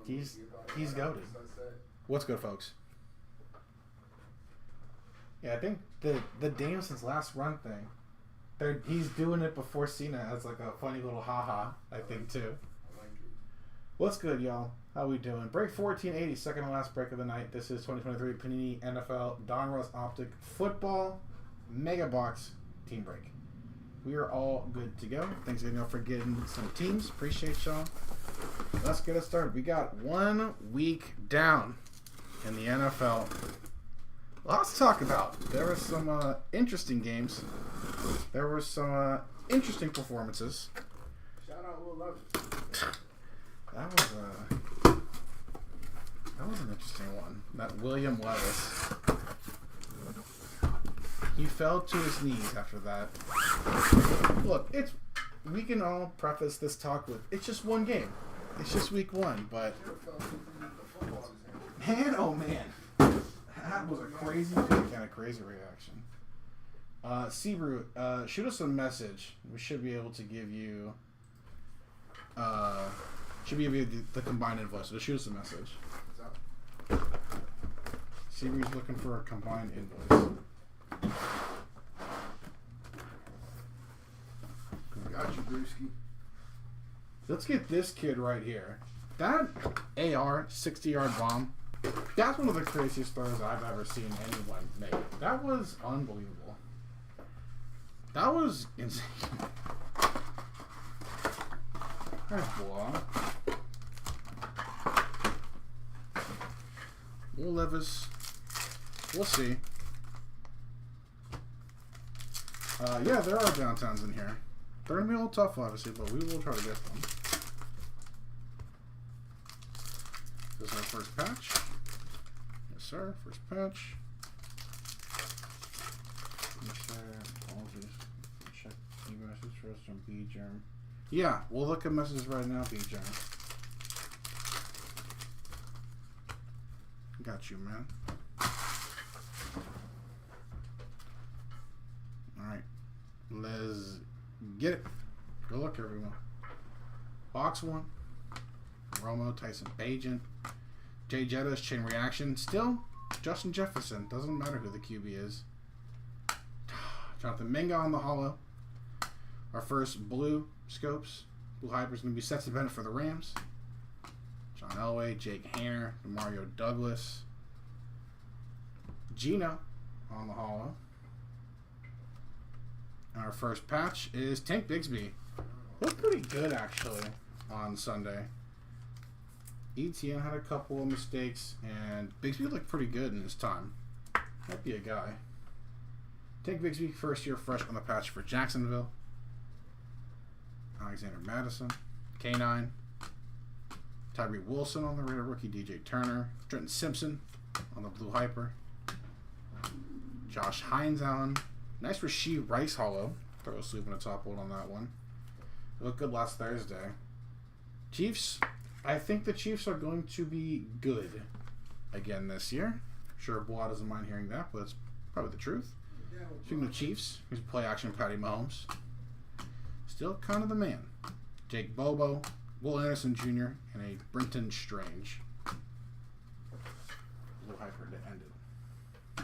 He's goated. What's good, folks? Yeah, I think the Damson's last run thing, he's doing it before Cena as like a funny little haha, I think, too. What's good, y'all? How we doing? Break 1480, second to last break of the night. This is 2023 Panini NFL Donruss Optic Football Mega Box Team Break. We are all good to go. Thanks again for getting some teams. Appreciate y'all. Let's get it started. We got 1 week down in the NFL. Lots to talk about. There were some interesting games. There were some interesting performances. Shout out Will Levis. That was an interesting one. That William Levis. He fell to his knees after that. Look, we can all preface this talk with it's just one game. It's just week 1, but man, oh man. That was a crazy pick and a crazy reaction. Seabrew, shoot us a message. We should be able to give you the combined invoice. So shoot us a message. Seabrew's looking for a combined invoice. Got you, Brewski. Let's get this kid right here. That AR 60-yard bomb. That's one of the craziest throws I've ever seen anyone make. That was unbelievable. That was insane. There's Blah. Will Levis. We'll see. Yeah, there are downtowns in here. They're going to be a little tough, obviously, but we will try to get them. This is our first patch. Yes, sir. First patch. Yes, sir. Apologies. Check email message for us from B-Germ. Yeah, we'll look at messages right now, B-Germ. Got you, man. Alright. Let's get it. Good luck, everyone. Box 1. Romo, Tyson Bagent. Jay Jettas, Chain Reaction. Still, Justin Jefferson. Doesn't matter who the QB is. Jonathan Minga on the hollow. Our first blue scopes. Blue Hyper's going to be Stetson Bennett for the Rams. John Elway, Jake Hanner, Mario Douglas. Gino on the hollow. And our first patch is Tank Bigsby. Looked pretty good, actually, on Sunday. ETN had a couple of mistakes, and Bigsby looked pretty good in his time. Might be a guy. Tank Bigsby, first year fresh on the patch for Jacksonville. Alexander Madison. K9. Tyree Wilson on the Raider rookie. DJ Turner. Trenton Simpson on the Blue Hyper. Josh Hines on. Nice Rashee Rice hollow. Throw a sleeve in the top hold on that one. It looked good last Thursday. Chiefs. I think the Chiefs are going to be good again this year. I'm sure Bois doesn't mind hearing that, but that's probably the truth. Speaking of Chiefs, here's play action Patty Mahomes. Still kind of the man. Jake Bobo, Will Anderson Jr., and a Brenton Strange. Blue Hyper to end it.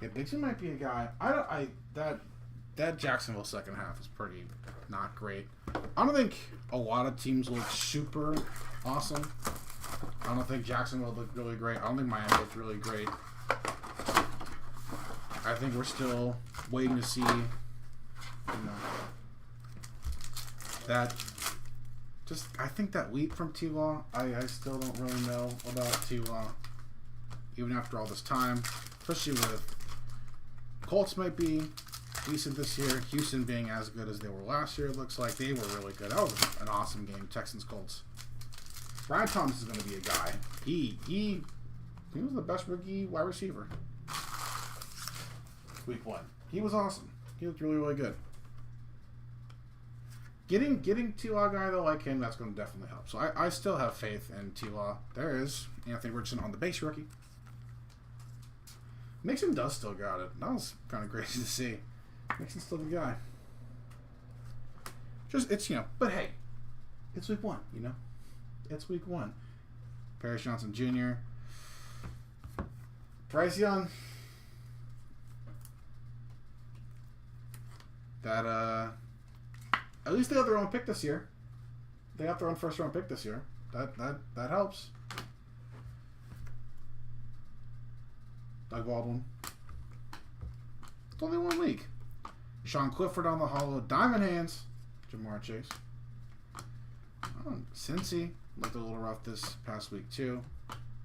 Yeah, Bigsby might be a guy. That Jacksonville second half is pretty not great. I don't think a lot of teams look super awesome. I don't think Jacksonville looked really great. I don't think Miami looked really great. I think we're still waiting to see, that. Just I think that leap from T-Law. I still don't really know about T-Law, even after all this time, especially with Colts might be decent this year. Houston being as good as they were last year, it looks like they were really good. That was an awesome game, Texans-Colts. Brian Thomas is going to be a guy. He was the best rookie wide receiver. Week 1. He was awesome. He looked really, really good. Getting T-Law guy though like him, that's going to definitely help. So I still have faith in T-Law. There is Anthony Richardson on the base rookie. Mixon does still got it. That was kind of crazy to see. Mixon's still the guy. Just it's but hey, it's week 1. It's week 1. Paris Johnson Jr. Bryce Young. That at least they have their own pick this year. They got their own first round pick this year. That helps. Doug Baldwin. It's only 1 week. Sean Clifford on the hollow. Diamond Hands. Jamar Chase. Cincy looked a little rough this past week too.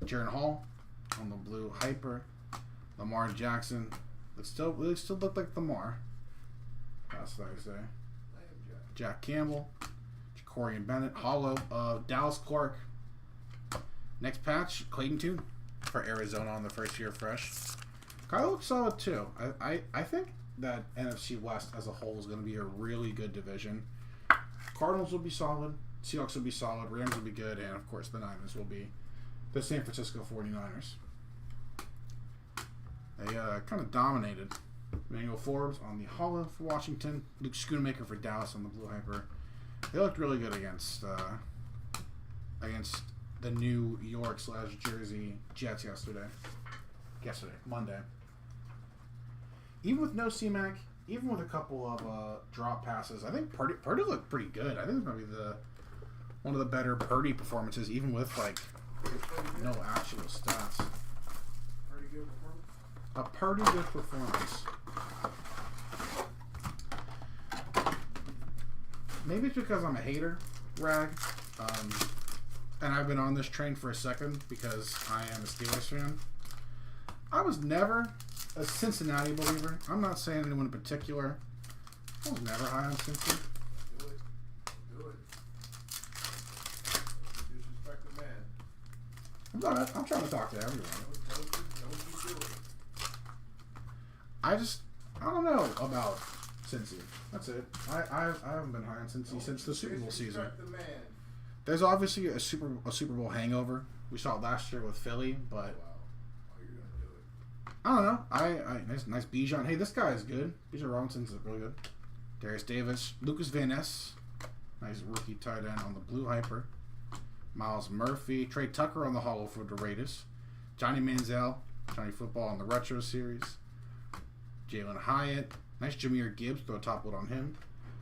Jaron Hall on the blue hyper. Lamar Jackson. They still look like Lamar. Last Thursday. Jack Campbell. Jacorian Bennett. Hollow of Dallas Clark. Next patch, Clayton Tune for Arizona on the first year fresh. Kyle looks solid too. I think that NFC West as a whole is going to be a really good division. Cardinals will be solid. Seahawks will be solid. Rams will be good. And, of course, the Niners will be the San Francisco 49ers. They kind of dominated. Emmanuel Forbes on the hollow for Washington. Luke Schoonmaker for Dallas on the blue hyper. They looked really good against the New York / Jersey Jets yesterday, Monday. Even with no C-Mac, even with a couple of drop passes, I think Purdy looked pretty good. I think it's probably one of the better Purdy performances, even with like no actual stats. Pretty good performance. A Purdy good performance. Maybe it's because I'm a hater, Rag. And I've been on this train for a second because I am a Steelers fan. I was never a Cincinnati believer. I'm not saying anyone in particular. I was never high on Cincinnati. Do it. Disrespect the man. I'm trying to talk to everyone. Don't you do it. I don't know about Cincy. That's it. I haven't been high on Cincy since the Super Bowl season. Disrespect the man. There's obviously a Super Bowl hangover. We saw it last year with Philly, but Wow. Oh, you're gonna do it. I don't know. Nice Bijan. Hey, this guy is good. Bijan Robinson's really good. Darius Davis, Lucas Van Ness, nice rookie tight end on the blue hyper. Miles Murphy, Trey Tucker on the hollow for the Raiders. Johnny Manziel, Johnny Football on the retro series. Jalen Hyatt, nice Jahmyr Gibbs, throw a top load on him.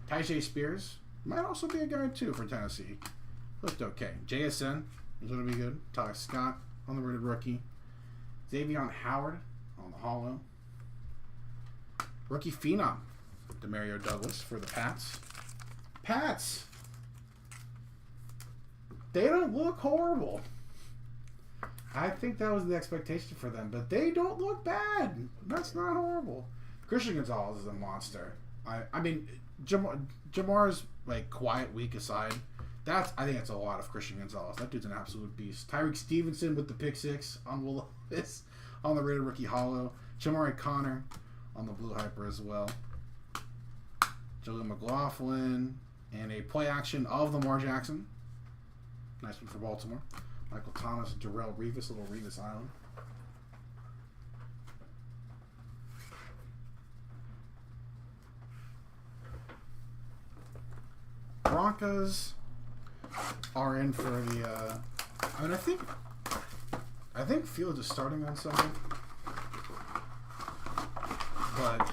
Tyjae Spears might also be a guy too for Tennessee. Looked okay. JSN is going to be good. Tyler Scott on the rated rookie. Xavion Howard on the hollow. Rookie Phenom, Demario Douglas for the Pats. Pats! They don't look horrible. I think that was the expectation for them, but they don't look bad. That's not horrible. Christian Gonzalez is a monster. I mean, Jamar's like quiet week aside, I think that's a lot of Christian Gonzalez. That dude's an absolute beast. Tyreek Stevenson with the pick 6 on Will Levis on the rated rookie hollow. Jamari Connor on the blue hyper as well. Jaleel McLaughlin and a play action of Lamar Jackson. Nice one for Baltimore. Michael Thomas, Darrell Revis, little Revis Island. Broncos are in for the. I mean, I think Fields is starting on Sunday, but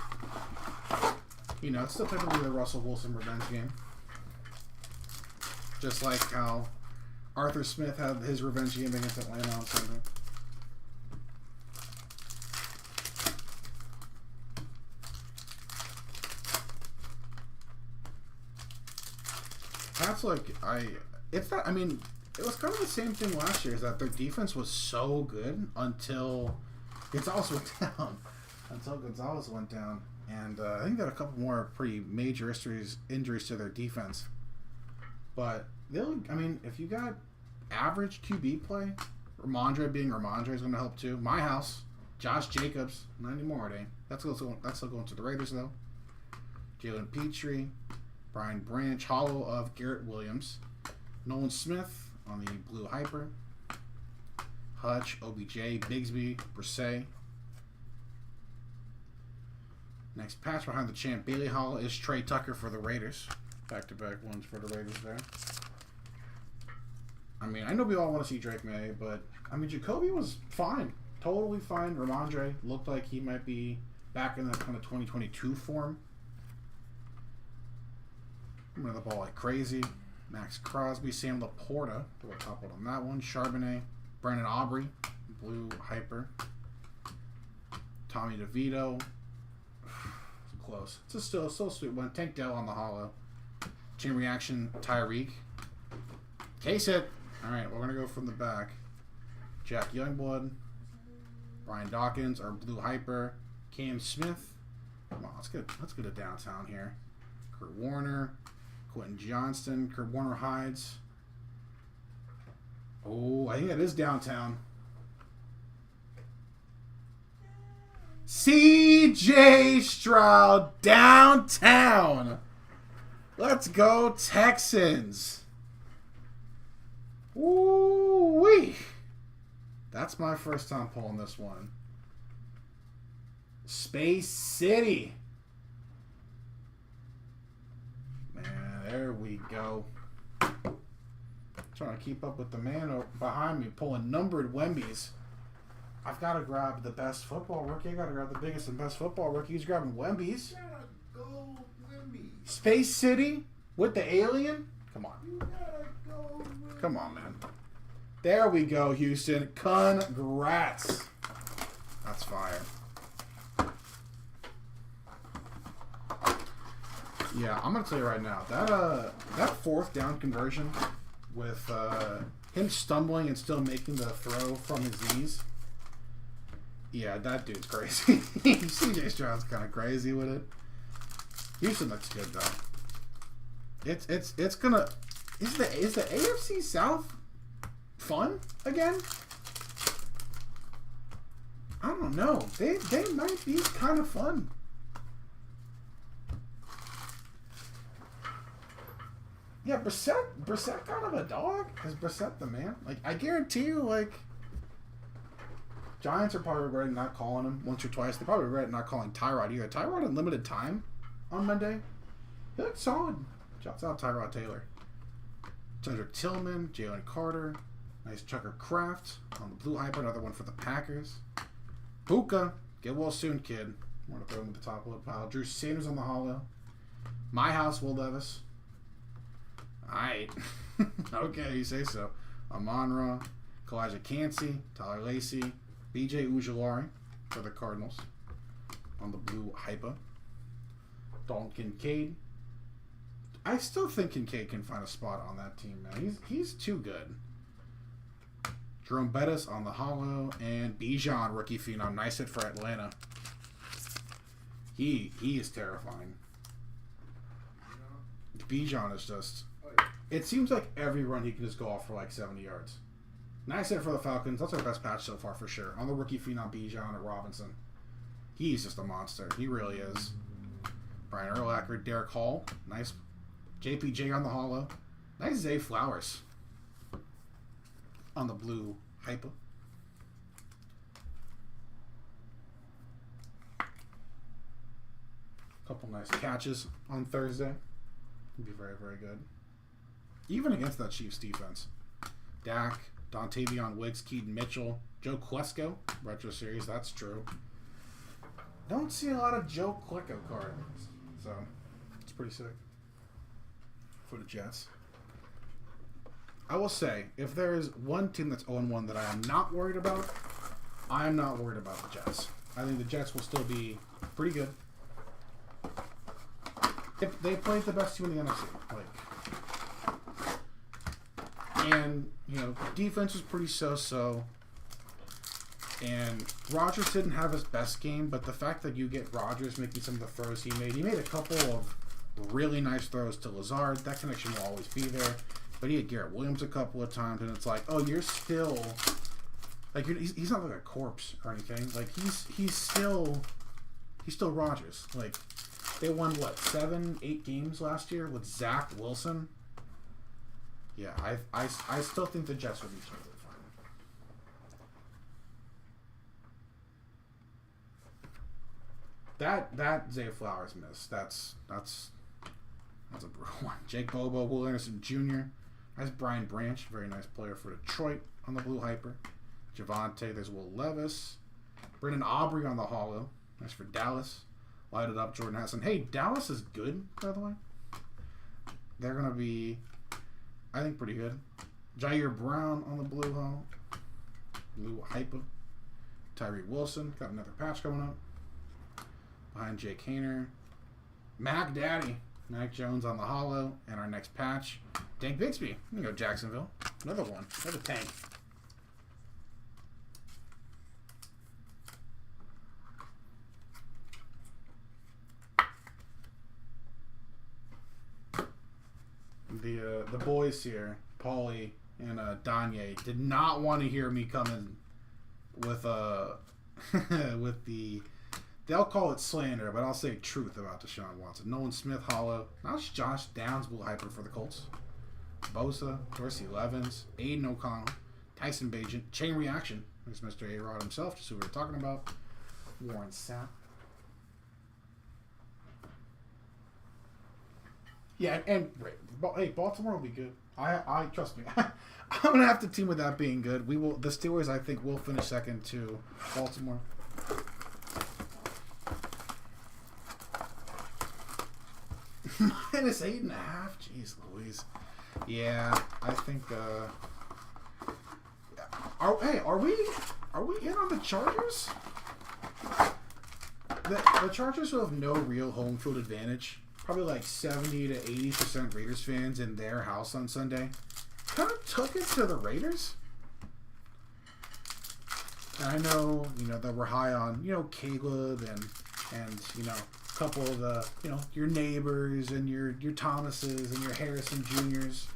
it's still technically the Russell Wilson revenge game. Just like how Arthur Smith had his revenge game against Atlanta on Sunday. That's like it was kind of the same thing last year, is that their defense was so good until Gonzalez went down. And I think they had a couple more pretty major injuries to their defense. But if you got average QB play, Ramondre being Ramondre is going to help too. My house, Josh Jacobs, not anymore, eh? That's still going to the Raiders though. Jalen Petrie, Brian Branch, hollow of Garrett Williams, Nolan Smith on the blue hyper, Hutch, OBJ, Bigsby, Brissett. Next patch behind the champ Bailey Hall is Trey Tucker for the Raiders. Back-to-back ones for the Raiders there. I mean, I know we all want to see Drake May, but I mean, Jacoby was fine. Totally fine. Ramondre looked like he might be back in that kind of 2022 form. Running the ball like crazy. Max Crosby, Sam Laporta. Throw a top one on that one. Charbonnet. Brandon Aubrey. Blue Hyper. Tommy DeVito. Close. It's still a sweet one. Tank Dell on the hollow. Chain Reaction, Tyreek. Case it. Alright, we're going to go from the back. Jack Youngblood. Brian Dawkins, our Blue Hyper. Cam Smith. Come on, let's get a downtown here. Kurt Warner. Quentin Johnston. Kurt Warner hides. Oh, I think that is downtown. CJ Stroud downtown. Let's go Texans. Ooh-wee. That's my first time pulling this one. Space City. Man, there we go. Trying to keep up with the man behind me pulling numbered Wembies. I've got to grab the best football rookie. I got to grab the biggest and best football rookie. He's grabbing Wembies. You gotta go Wemby. Space City with the alien? Come on. You gotta go Wemby. Come on, man. There we go, Houston. Congrats. That's fire. Yeah, I'm going to tell you right now, that fourth down conversion with him stumbling and still making the throw from his knees, yeah, that dude's crazy. CJ Stroud's kind of crazy with it. Houston looks good, though. It's gonna... Is the AFC South fun again? I don't know. They might be kind of fun. Yeah, Brissett kind of a dog? Is Brissett the man? Like, I guarantee you, like, Giants are probably regretting not calling him once or twice. They probably regret not calling Tyrod either. Tyrod had limited time on Monday. He looked solid. Shouts out Tyrod Taylor. Cedric Tillman, Jalen Carter. Nice Chucker Kraft on the Blue Hyper. Another one for the Packers. Puka. Get well soon, kid. I'm going to throw him at the top of the pile. Drew Sanders on the hollow. My house, Will Levis. Alright. Okay, you say so. Amon-Ra, Kalijah Cansey, Tyler Lacey, B.J. Ujulari for the Cardinals on the Blue Hyper. Dalton Kincaid. I still think Kincaid can find a spot on that team, man. He's too good. Jerome Bettis on the hollow, and Bijan, rookie phenom. Nice hit for Atlanta. He is terrifying. Bijan is just... It seems like every run he can just go off for like 70 yards. Nice hit for the Falcons. That's our best patch so far for sure. On the rookie phenom Bijan at Robinson. He's just a monster. He really is. Brian Urlacher, Derek Hall. Nice. JPJ on the hollow. Nice Zay Flowers. On the Blue Hyper. Couple nice catches on Thursday. Would be very, very good. Even against that Chiefs defense. Dak, Dontavion Wicks, Keaton Mitchell, Joe Klesko, retro series, that's true. Don't see a lot of Joe Klecko cards, so it's pretty sick for the Jets. I will say, if there is one team that's 0-1 that I am not worried about, I am not worried about the Jets. I think the Jets will still be pretty good. If they played the best team in the NFC, and, you know, defense was pretty so-so. And Rodgers didn't have his best game, but the fact that you get Rodgers making some of the throws he made a couple of really nice throws to Lazard. That connection will always be there. But he had Garrett Williams a couple of times, and it's like, oh, you're still... Like, he's not like a corpse or anything. Like, he's still Rodgers. Like, they won, what, 7-8 games last year with Zach Wilson? Yeah, I still think the Jets will be totally fine. That Zay Flowers miss. That's a brutal one. Jake Bobo, Will Anderson Jr., Nice Brian Branch, very nice player for Detroit on the blue hyper. Javante, there's Will Levis. Brendan Aubrey on the hollow. Nice for Dallas. Light it up, Jordan Hassan. Hey, Dallas is good, by the way. They're going to be, I think, pretty good. Jair Brown on the blue hull. Blue hyper. Tyree Wilson. Got another patch coming up. Behind Jake Hayner. Mac Daddy. Mac Jones on the hollow. And our next patch, Tank Bixby. There you go, Jacksonville. Another one. Another tank. The boys here, Paulie and Danye, did not want to hear me come in with with the, they'll call it slander, but I'll say truth about Deshaun Watson. Nolan Smith hollow. Now it's Josh Downs blue hyper for the Colts. Bosa, Dorsey Levens, Aiden O'Connell, Tyson Bagent, Chain Reaction. There's Mr. A-Rod himself, just who we were talking about. Warren Sapp. Yeah, and hey, Baltimore will be good. I trust me. I'm gonna have to team with that being good. We will. The Steelers, I think, will finish second to Baltimore. Minus 8.5. Jeez Louise. Yeah, I think. Are we in on the Chargers? The Chargers will have no real home field advantage. Probably like 70 to 80% Raiders fans in their house on Sunday kind of took it to the Raiders. And I know, that we're high on, Caleb and a couple of the, your neighbors and your Thomases and your Harrison Juniors.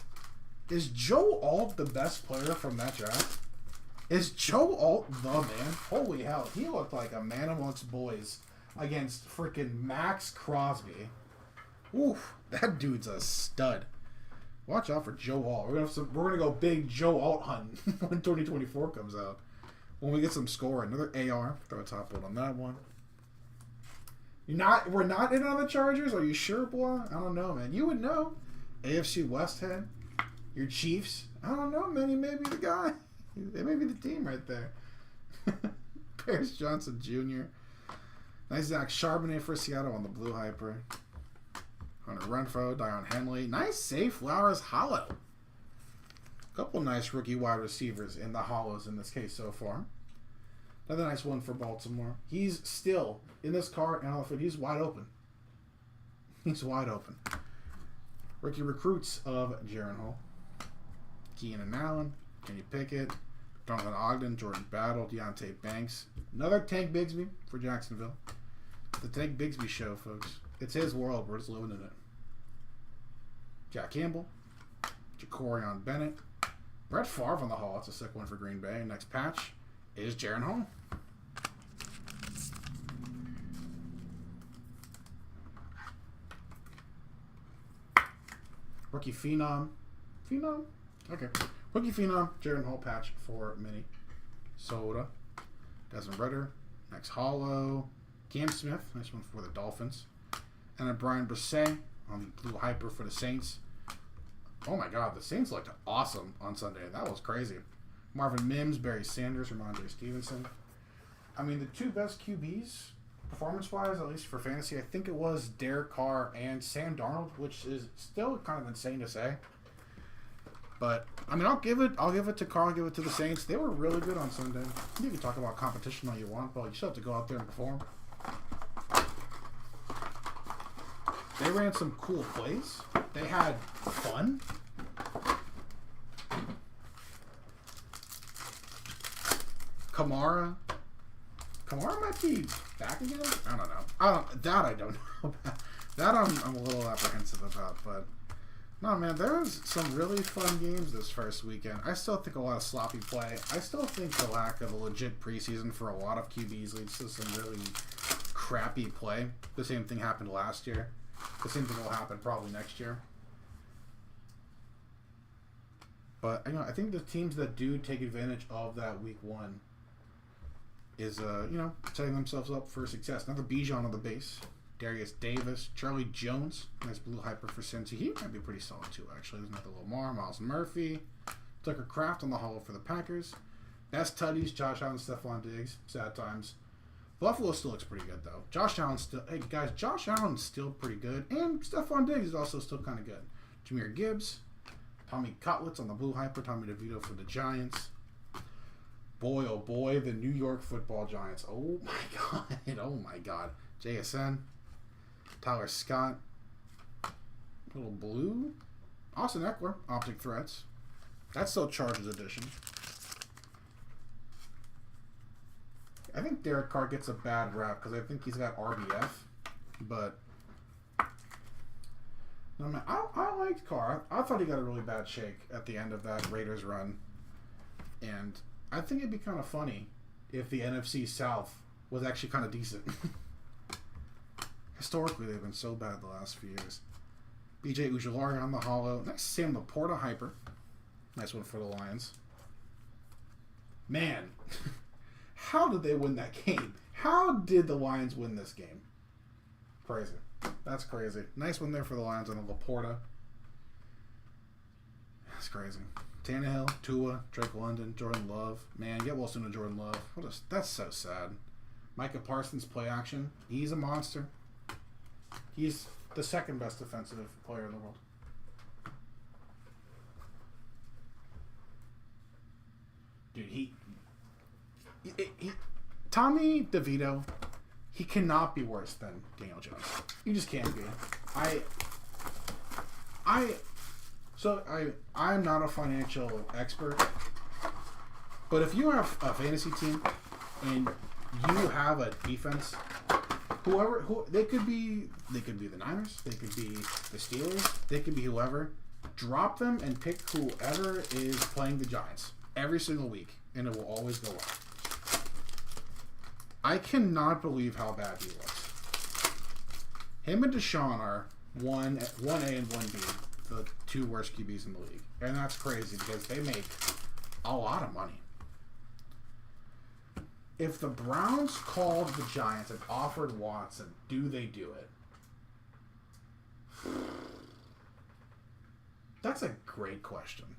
Is Joe Alt the best player from that draft? Is Joe Alt the man? Holy hell, he looked like a man amongst boys against freaking Max Crosby. Oof, that dude's a stud. Watch out for Joe Alt. We're gonna go big Joe Alt hunt when 2024 comes out. When we get some score, another AR. Throw a top load on that one. We're not in on the Chargers. Are you sure, boy? I don't know, man. You would know. AFC West head. Your Chiefs. I don't know, man. He may be the guy. They may be the team right there. Paris Johnson Jr. Nice Zach Charbonnet for Seattle on the blue hyper. Hunter Renfrow, Dion Henley. Nice save, Flowers hollow. Couple nice rookie wide receivers in the hollows in this case so far. Another nice one for Baltimore. He's still in this card and off it. He's wide open. He's wide open. Rookie recruits of Jaron Hall, Keenan Allen, Kenny Pickett, Jonathan Ogden, Jordan Battle, Deontay Banks. Another Tank Bigsby for Jacksonville. The Tank Bigsby show, folks. It's his world. We're just living in it. Jack Campbell. Jacorian Bennett. Brett Favre on the hall. That's a sick one for Green Bay. Next patch is Jaron Hall. Rookie Phenom. Phenom? Okay. Rookie Phenom. Jaron Hall patch for Mini. Soda. Desmond Ritter. Next hollow. Cam Smith. Nice one for the Dolphins. And then Brian Brisset on the blue hyper for the Saints. Oh my God, the Saints looked awesome on Sunday. That was crazy. Marvin Mims, Barry Sanders, Ramondre Stevenson. I mean, the two best QBs, performance-wise, at least for fantasy, I think it was Derek Carr and Sam Darnold, which is still kind of insane to say. But I mean, I'll give it to Carr, I'll give it to the Saints. They were really good on Sunday. You can talk about competition all you want, but you still have to go out there and perform. They ran some cool plays. They had fun. Kamara might be back again. I don't know. I don't know. That I'm a little apprehensive about. But no, man, there was some really fun games this first weekend. I still think a lot of sloppy play. I still think the lack of a legit preseason for a lot of QBs leads to some really crappy play. The same thing happened last year. The same thing will happen probably next year. But I think the teams that do take advantage of that week one is setting themselves up for success. Another Bijan on the base. Darius Davis, Charlie Jones, nice blue hyper for Cincy. He might be pretty solid too, actually. There's another Lamar, Miles Murphy, Tucker Kraft on the holo for the Packers. Best Tutties, Josh Allen, Stephon Diggs. Sad times. Buffalo still looks pretty good though. Josh Allen's still, hey guys, Josh Allen's still pretty good, and Stephon Diggs is also still kind of good. Jahmyr Gibbs, Tommy Cutlets on the blue hyper, Tommy DeVito for the Giants. Boy, oh boy, the New York Football Giants. Oh my god, oh my god. JSN, Tyler Scott, little blue, Austin Eckler, Optic Threats. That's still Chargers edition. I think Derek Carr gets a bad rap because I think he's got RBF, but no, man, I liked Carr. I thought he got a really bad shake at the end of that Raiders run, and I think it'd be kind of funny if the NFC South was actually kind of decent. Historically, they've been so bad the last few years. BJ Ujulari on the holo. Nice Sam Laporta hyper. Nice one for the Lions. Man, how did they win that game? How did the Lions win this game? Crazy. That's crazy. Nice one there for the Lions on the Laporta. That's crazy. Tannehill, Tua, Drake London, Jordan Love. Man, get well soon to Jordan Love. That's so sad. Micah Parsons play action. He's a monster. He's the second best defensive player in the world. Dude, he Tommy DeVito, he cannot be worse than Daniel Jones. You just can't be. I'm not a financial expert, but if you have a fantasy team and you have a defense, they could be the Niners, they could be the Steelers, they could be whoever. Drop them and pick whoever is playing the Giants every single week, and it will always go up. I cannot believe how bad he looks. Him and Deshaun are 1A and 1B, the two worst QBs in the league. And that's crazy because they make a lot of money. If the Browns called the Giants and offered Watson, do they do it? That's a great question.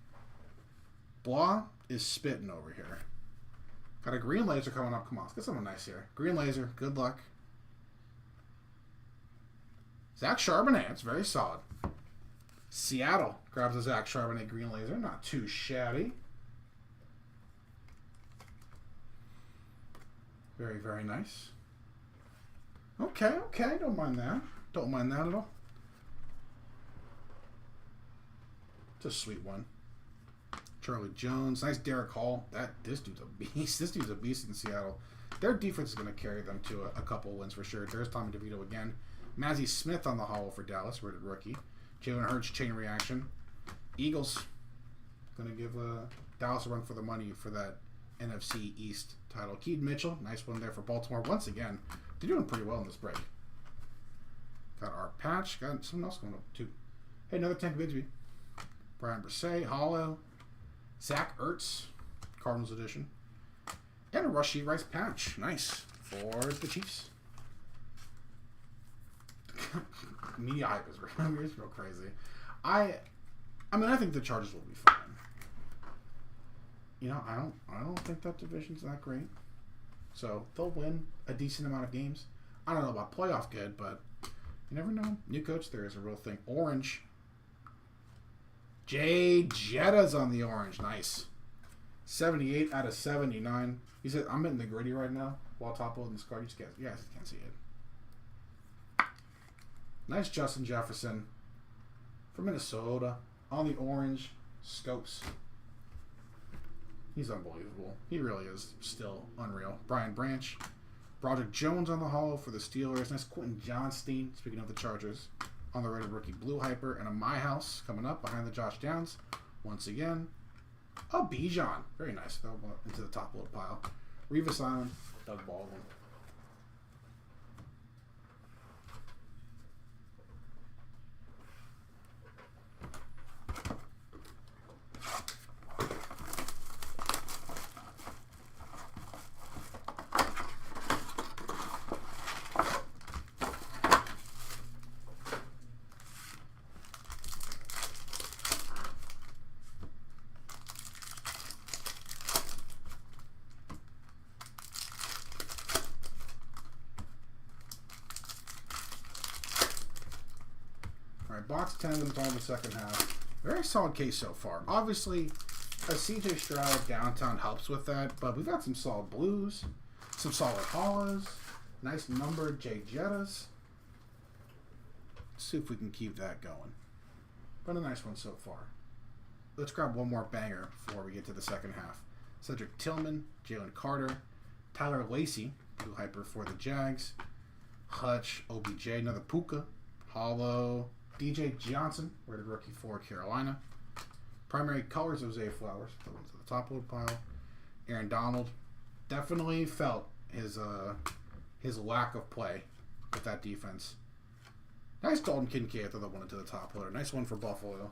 Blah is spitting over here. Got a green laser coming up. Come on, let's get something nice here. Green laser, good luck. Zach Charbonnet, it's very solid. Seattle grabs a Zach Charbonnet green laser. Not too shabby. Very, very nice. Okay. Don't mind that. Don't mind that at all. It's a sweet one. Charlie Jones. Nice Derek Hall. This dude's a beast. This dude's a beast in Seattle. Their defense is going to carry them to a couple wins for sure. There's Tommy DeVito again. Mazzie Smith on the holo for Dallas. Rated rookie. Jalen Hurts chain reaction. Eagles. Going to give Dallas a run for the money for that NFC East title. Keaton Mitchell. Nice one there for Baltimore. Once again, they're doing pretty well in this break. Got our patch. Got someone else going up too. Hey, another Tank Bigsby. Brian Brisset. Holo. Zach Ertz, Cardinals edition. And a Rashee Rice patch. Nice. For the Chiefs. Media hype is real crazy. I think the Chargers will be fine. You know, I don't think that division's that great. So they'll win a decent amount of games. I don't know about playoff good, but you never know. New coach there is a real thing. Orange. Jay Jetta's on the orange. Nice. 78 out of 79. He said, I'm in the gritty right now while top loading this card. You just can't see it. Nice Justin Jefferson from Minnesota on the orange. Scopes. He's unbelievable. He really is still unreal. Brian Branch. Broderick Jones on the holo for the Steelers. Nice Quentin Johnstein, speaking of the Chargers, on the rated rookie blue hyper. And a My House coming up behind the Josh Downs. Once again, a Bijan. Very nice. That'll go into the top little pile. Revis Island. Doug Baldwin. Alright, box 10 and all the second half. Very solid case so far. Obviously, a CJ Stroud downtown helps with that, but we've got some solid blues, some solid hollows, nice numbered Jay Jettas. Let's see if we can keep that going. But a nice one so far. Let's grab one more banger before we get to the second half. Cedric Tillman, Jalen Carter, Tyler Lacey, blue hyper for the Jags, Hutch, OBJ, another Puka, Hollow, DJ Johnson, rated rookie for Carolina. Primary colors of Zay Flowers, the ones at the top of the pile. Aaron Donald, definitely felt his lack of play with that defense. Nice Dalton Kincaid, throw that one into the top loader. Nice one for Buffalo.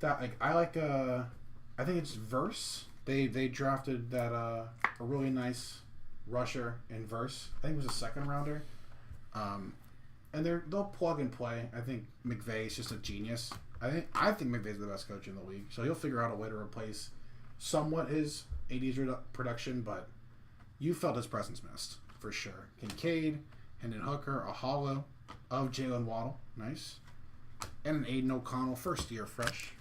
That I think it's Verse. They drafted that a really nice rusher in Verse. I think it was a second rounder. And they'll plug and play. I think McVay is just a genius. I think McVay's the best coach in the league, so he'll figure out a way to replace somewhat his 80s production. But you felt his presence missed for sure. Kincaid, Hendon Hooker, a hollow of Jalen Waddle, nice, and an Aiden O'Connell, first year fresh.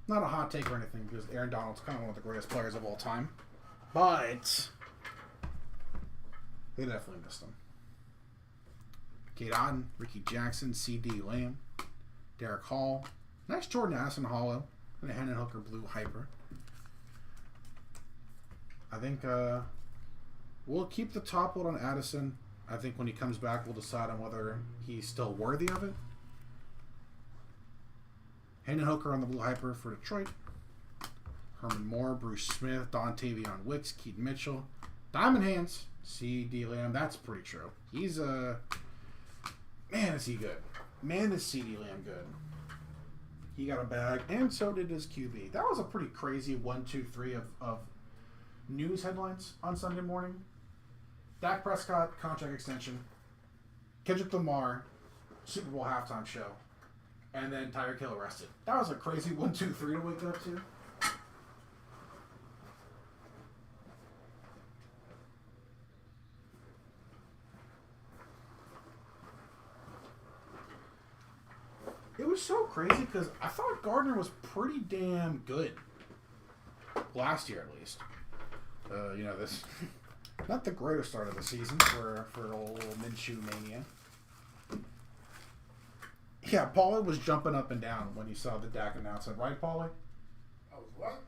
Not a hot take or anything, because Aaron Donald's kind of one of the greatest players of all time. But they definitely missed him. Kate Otten, Ricky Jackson, C.D. Lamb, Derek Hall. Nice Jordan Addison hollow. And a Hendon Hooker blue hyper. I think we'll keep the top load on Addison. I think when he comes back, we'll decide on whether he's still worthy of it. Hendon Hooker on the blue hyper for Detroit. Herman Moore, Bruce Smith, Dontavion Wicks, Keaton Mitchell. Diamond Hands, C.D. Lamb. That's pretty true. He's man, is he good. Man, is C.D. Lamb good. He got a bag, and so did his QB. That was a pretty crazy 1, 2, 3 of news headlines on Sunday morning. Dak Prescott, contract extension. Kendrick Lamar, Super Bowl halftime show. And then Tyreek Hill arrested. That was a crazy 1, 2, 3 to wake up to. It was so crazy because I thought Gardner was pretty damn good last year, at least. This not the greatest start of the season for old Minshew mania. Yeah, Paulie was jumping up and down when he saw the Dak announcement, right, Paulie? I was what?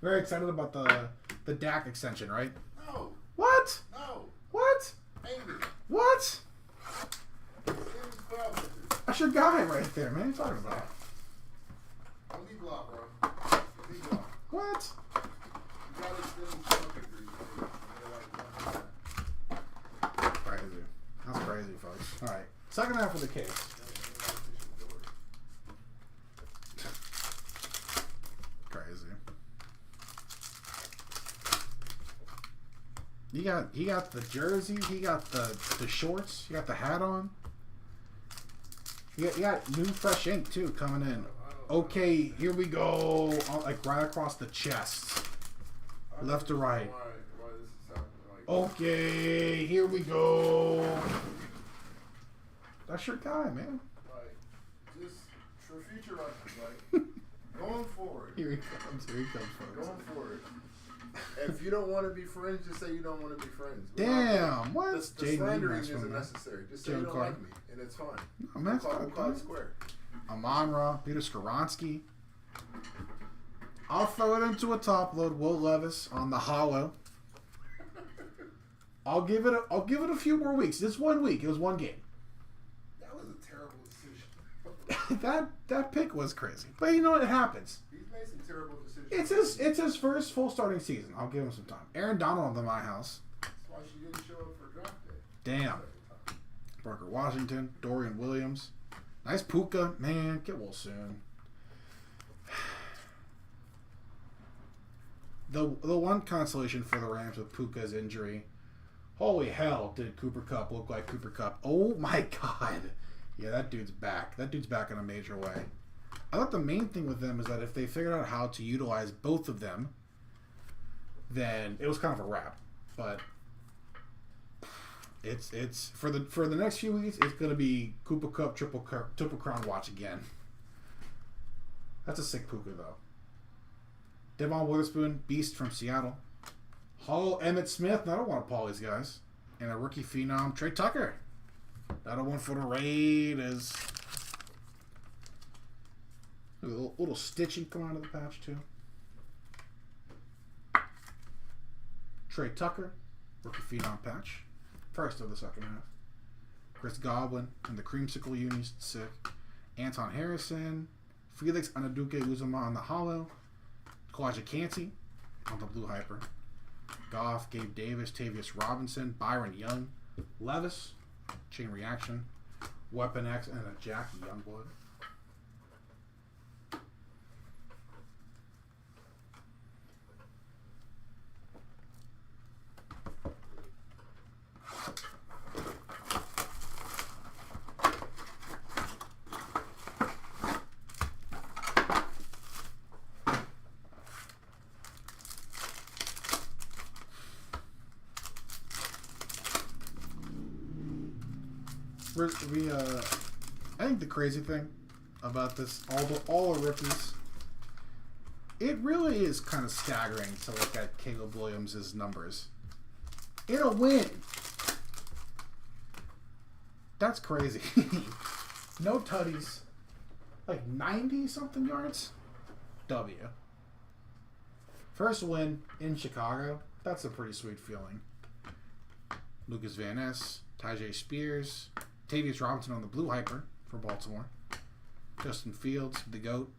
Very excited about the Dak extension, right? No. What? No. What? Maybe. What? It was 12. That's your guy right there, man. What are you talking about? Don't leave block, bro. Leave block. What? You gotta extend the contract agreement. Crazy. That's crazy, folks. All right. Second half of the case. Crazy. He got the jersey. He got the shorts. He got the hat on. You got new fresh ink too coming in. Okay, here we go. Like right across the chest, left to right. Why this is happening? Okay, here we go. That's your guy, man. Like, just for future reference, like going forward. Here he comes. Here he comes, folks. Going forward. If you don't want to be friends, just say you don't want to be friends. Damn, what? The slandering isn't necessary. Just say you don't like me, and it's fine. I'm We'll call it square. Amon-Ra, Peter Skoronski. I'll throw it into a top load. Will Levis on the hollow. I'll give it a few more weeks. This 1 week. It was one game. That was a terrible decision. that pick was crazy, but you know what? It happens. He's made some terrible decisions. It's his first full starting season. I'll give him some time. Aaron Donald on my house. That's why she didn't show up for draft day. Damn. Parker Washington, Dorian Williams. Nice Puka. Man, get well soon. The one consolation for the Rams with Puka's injury. Holy hell, did Cooper Kupp look like Cooper Kupp. Oh my god. Yeah, that dude's back. That dude's back in a major way. I thought the main thing with them is that if they figured out how to utilize both of them, then it was kind of a wrap. But it's for the next few weeks, it's gonna be Koopa Cup, Triple Crown watch again. That's a sick Puka though. Devon Witherspoon, Beast from Seattle. Hall Emmett Smith, another one of Paulie's guys. And a rookie phenom, Trey Tucker. Another one for the Raiders. A little stitching come out of the patch too. Trey Tucker, rookie phenom patch. First of the second half. Chris Godwin and the Creamsicle unis, sick. Anton Harrison. Felix Anaduke Uzuma on the hollow. Kawaja Canty on the blue hyper. Goff, Gabe Davis, Tavius Robinson, Byron Young, Levis, Chain Reaction, Weapon X, and a Jackie Youngblood. I think the crazy thing about this, all the rookies, it really is kind of staggering to look at Caleb Williams' numbers. In a win. That's crazy. No tutties. Like 90-something yards. W. First win in Chicago. That's a pretty sweet feeling. Lucas Van Ness, Tyjae Spears, Tavius Robinson on the blue hyper for Baltimore. Justin Fields, the GOAT.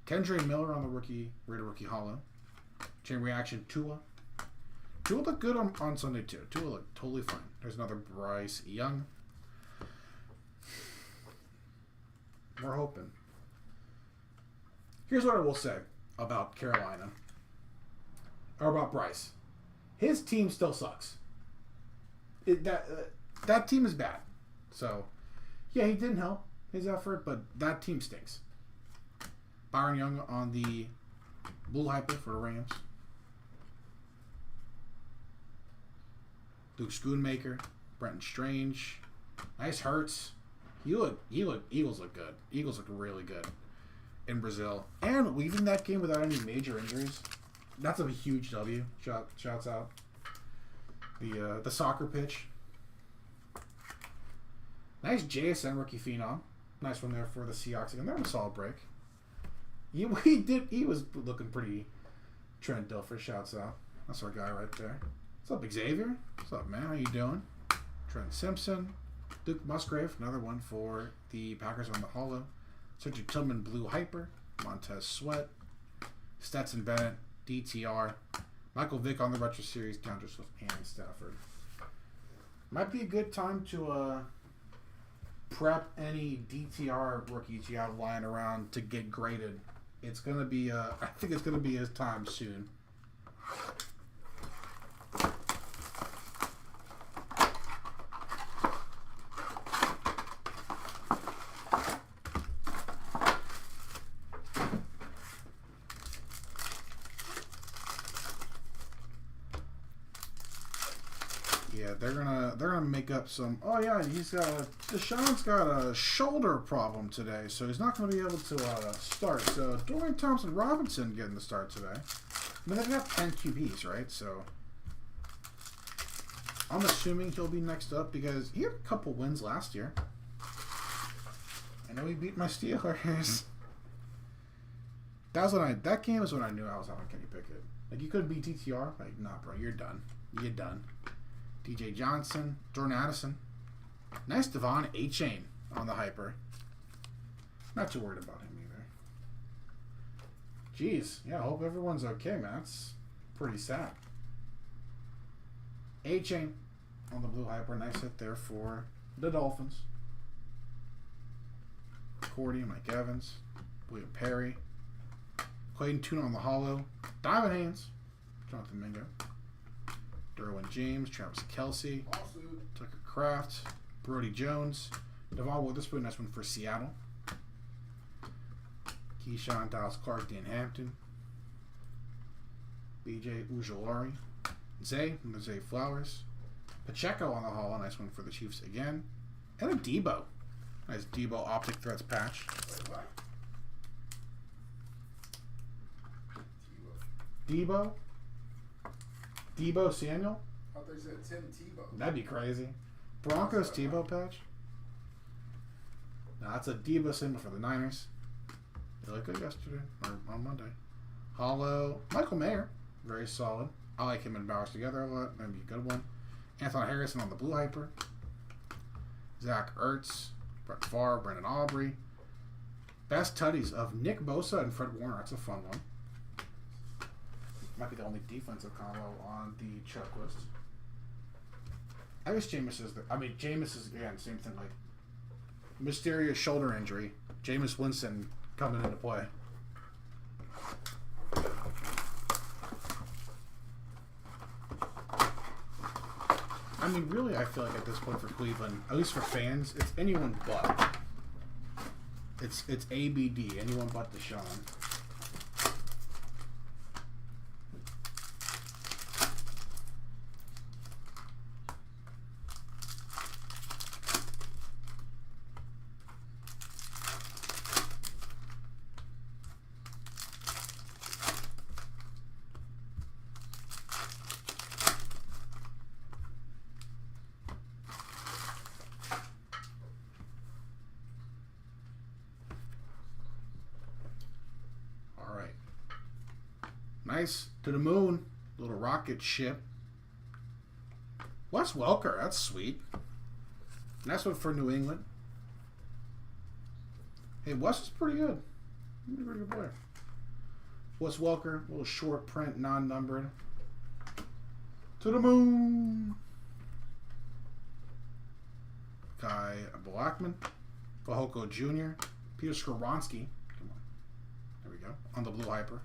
Kendre Miller on the Raider rookie hollow. Chain Reaction, Tua. Tua looked good on Sunday too. Tua looked totally fine. There's another Bryce Young. We're hoping. Here's what I will say about Carolina. Or about Bryce. His team still sucks. That team is bad. So, yeah, he didn't help his effort, but that team stinks. Byron Young on the blue hyper for the Rams. Luke Schoonmaker, Brenton Strange. Nice Hurts. Eagles look good. Eagles look really good in Brazil. And leaving that game without any major injuries. That's a huge W. Shouts out. The soccer pitch. Nice JSN rookie phenom. Nice one there for the Seahawks again. That was a solid break. He was looking pretty Trent Dilfer. Shouts out. That's our guy right there. What's up, Xavier? What's up, man? How you doing? Trent Simpson. Duke Musgrave. Another one for the Packers on the hollow. Sergio Tillman blue hyper. Montez Sweat. Stetson Bennett. DTR. Michael Vick on the Retro Series. DeAndre Swift and Stafford. Might be a good time to prep any DTR rookies you have lying around to get graded. It's gonna be I think it's gonna be his time soon. Yeah, they're gonna make up some. Oh yeah, Deshaun's got a shoulder problem today, so he's not gonna be able to start. So Dorian Thompson-Robinson getting the start today. I mean, they've got 10 QBs, right? So I'm assuming he'll be next up because he had a couple wins last year. I know he beat my Steelers. That game is when I knew I was on Kenny Pickett. Like, you couldn't beat DTR. Like, nah, bro, you're done. You're done. DJ Johnson, Jordan Addison. Nice Devon A-Chain on the hyper. Not too worried about him either. Jeez. Yeah, I hope everyone's okay, man. That's pretty sad. A-Chain on the blue hyper. Nice hit there for the Dolphins. Cordy, Mike Evans. William Perry. Clayton Tune on the hollow. Diamond Hands. Jonathan Mingo. Derwin James, Travis Kelce, Tucker Kraft, Brody Jones, Devon Witherspoon. Nice one for Seattle. Keyshawn, Dallas Clark, Dan Hampton, BJ Ujulari, Zay Flowers, Pacheco on the hall, nice one for the Chiefs again, and a Debo. Nice Debo Optic Threads patch. Debo Samuel? I thought they said Tim Tebow. That'd be crazy. Broncos Tebow patch? No, that's a Debo symbol for the Niners. They looked good yesterday, or on Monday. Hollow, Michael Mayer, very solid. I like him and Bowers together a lot. That'd be a good one. Anthony Harrison on the Blue Hyper. Zach Ertz, Brett Favre, Brendan Aubrey. Best tutties of Nick Bosa and Fred Warner. That's a fun one. Might be the only defensive combo on the checklist. I guess Jameis is Jameis is, again, same thing, like mysterious shoulder injury. Jameis Winston coming into play. I mean, really, I feel like at this point for Cleveland, at least for fans, it's anyone but. It's ABD, anyone but Deshaun. Nice. To the moon. Little rocket ship. Wes Welker. That's sweet. Nice one for New England. Hey, Wes is pretty good. He's a pretty good player. Wes Welker. Little short print, non-numbered. To the moon. Kai Blackman. Fahoko Jr. Peter Skoronski. Come on. There we go. On the Blue Hyper.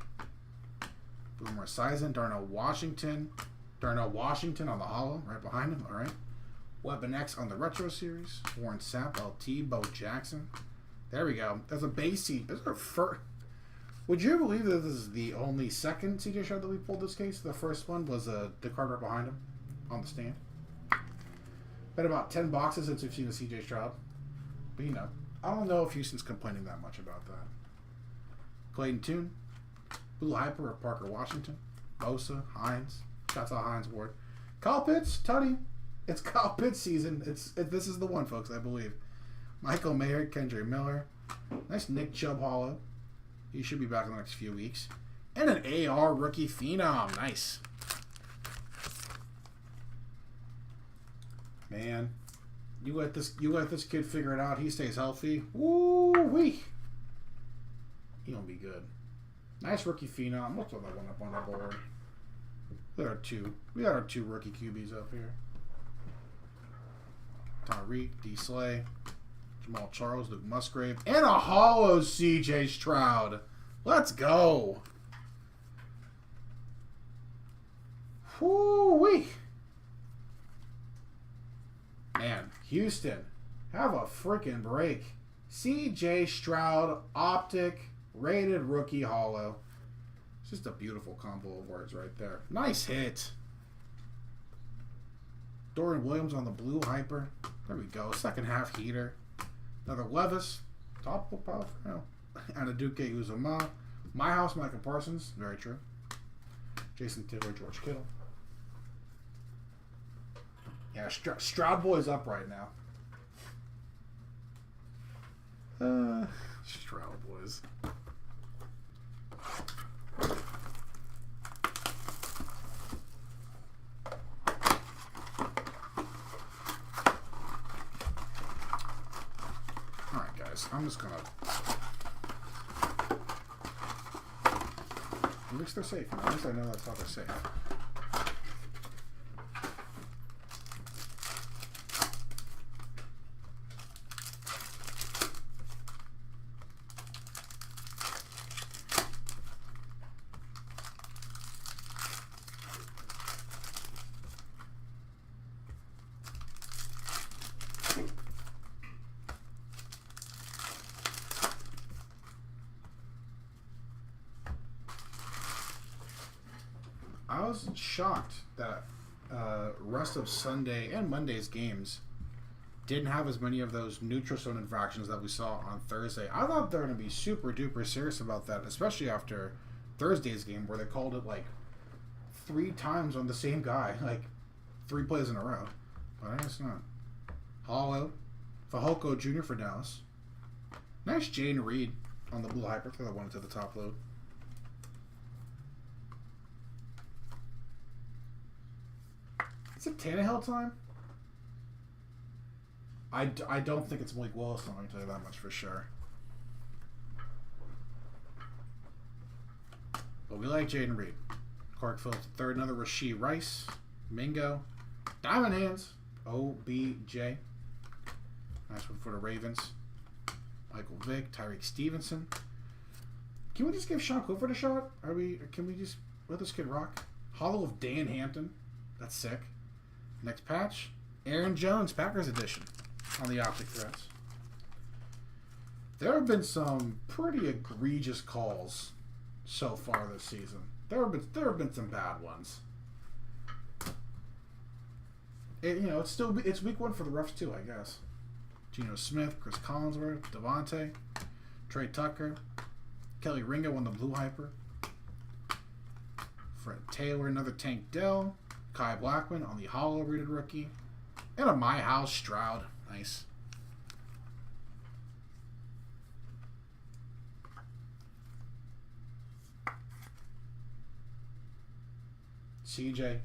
Boomer Esiason, Darnell Washington on the hollow, right behind him. All right. Weapon X on the retro series. Warren Sapp, LT, Bo Jackson. There we go. There's a base seat. This is our first. Would you believe that this is the only second CJ Stroud that we pulled this case? The first one was the card right behind him on the stand. Been about 10 boxes since we've seen the CJ Stroud. But you know, I don't know if Houston's complaining that much about that. Clayton Tune. Blue Hyper of Parker Washington. Bosa, Hines. Shouts out Hines Ward. Kyle Pitts, Tutty. It's Kyle Pitts season. This is the one, folks, I believe. Michael Mayer, Kendra Miller. Nice Nick Chubb hollow. He should be back in the next few weeks. And an AR rookie phenom. Nice. Man. You let this kid figure it out. He stays healthy. Woo-wee. He gonna be good. Nice rookie phenom. Let's throw that one up on the board. We got our two rookie QBs up here. Tyreek, D. Slay, Jamal Charles, Luke Musgrave, and a hollow CJ Stroud. Let's go. Whoo-wee. Man, Houston, have a freaking break. CJ Stroud, Optic, rated rookie hollow. It's just a beautiful combo of words right there. Nice hit. Dorian Williams on the Blue Hyper. There we go. Second half heater. Another Levis. Top of power for now. And a Duke Uzama. My House, Micah Parsons. Very true. Jason Tiddler, George Kittle. Yeah, Stroud Boy's up right now. Stroud Boys. Alright, guys. I'm just gonna. At least they're safe. At least I know that's how they're safe. I was shocked that rest of Sunday and Monday's games didn't have as many of those neutral zone infractions that we saw on Thursday. I thought they were going to be super duper serious about that, especially after Thursday's game where they called it like 3 times on the same guy, like 3 plays in a row. But I guess not. Hollow, Fajoko Jr. for Dallas. Nice Jane Reed on the blue hyper. Throw that one to the top load. Is it Tannehill time? I don't think it's Malik Willis. I'm going to tell you that much for sure. But we like Jaden Reed. Clark Phillips III, another Rashee Rice. Mingo. Diamond Hands. OBJ. Nice one for the Ravens. Michael Vick. Tyreek Stevenson. Can we just give Sean Clifford a shot? Can we just let this kid rock? Hollow of Dan Hampton. That's sick. Next patch. Aaron Jones, Packers edition on the Optic threads. There have been some pretty egregious calls so far this season. There have been some bad ones. It's week 1 for the refs too, I guess. Geno Smith, Chris Collinsworth, Devontae, Trey Tucker, Kelly Ringo on the blue hyper, Fred Taylor, another Tank Dell, Kai Blackman on the hollow rated rookie, and a My House Stroud. Nice. CJ,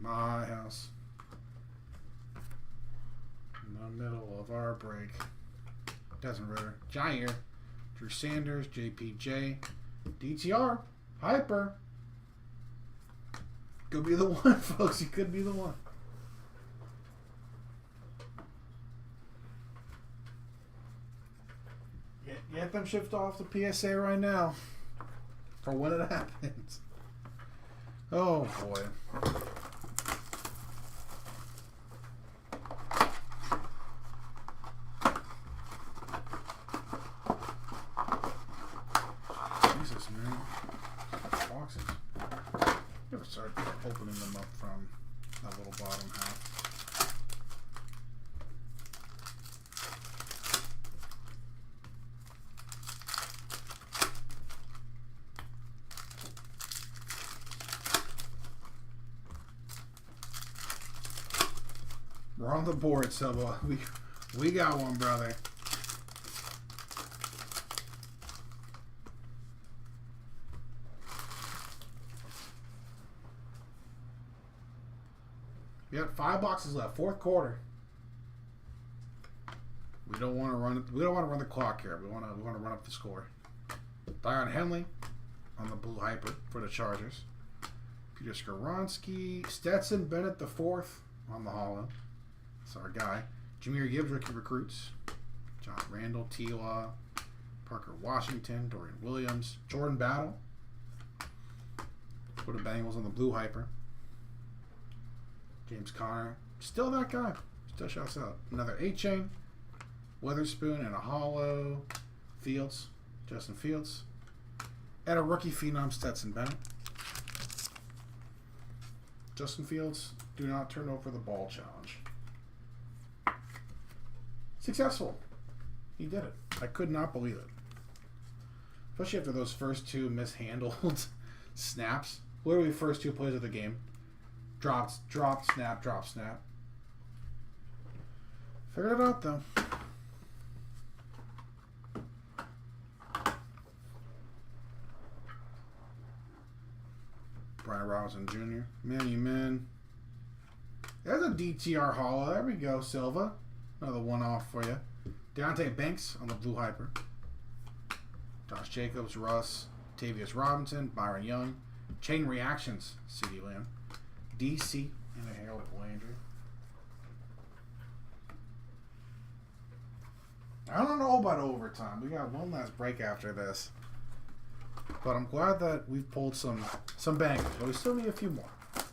My House. In the middle of our break. Desmond Ritter, Jair, Drew Sanders, JPJ, DTR, Hyper. Could be the one, folks. You could be the one. Get them shipped off the PSA right now for when it happens. Oh boy. Jesus, man. Boxes. Never start opening them up from that little bottom half. We're on the board, Silva. We got one, brother. We got 5 boxes left. 4th quarter. We don't want to run. We don't want to run the clock here. We want to run up the score. Dion Henley on the blue hyper for the Chargers. Peter Skoronski, Stetson Bennett the 4th on the hollow. That's our guy. Jahmyr Gibbs, rookie recruits. John Randall, Tila, Parker Washington, Dorian Williams, Jordan Battle for the Bengals on the blue hyper. James Conner, still that guy. Still shouts out. Another 8-chain, Witherspoon, and a hollow. Fields, Justin Fields, and a rookie phenom, Stetson Bennett. Justin Fields, do not turn over the ball challenge. Successful. He did it. I could not believe it. Especially after those first 2 mishandled snaps. Literally first 2 plays of the game. Drop, snap, drop, snap. Figured it out though. Brian Robinson Jr. Manny Man. There's a DTR hollow. There we go, Silva. Another one off for you. Deontay Banks on the blue hyper. Josh Jacobs, Russ, Tavius Robinson, Byron Young. Chain Reactions, CeeDee Lamb. DC and a Harold Landry. I don't know about overtime. We got one last break after this. But I'm glad that we've pulled some bangers. But we still need a few more.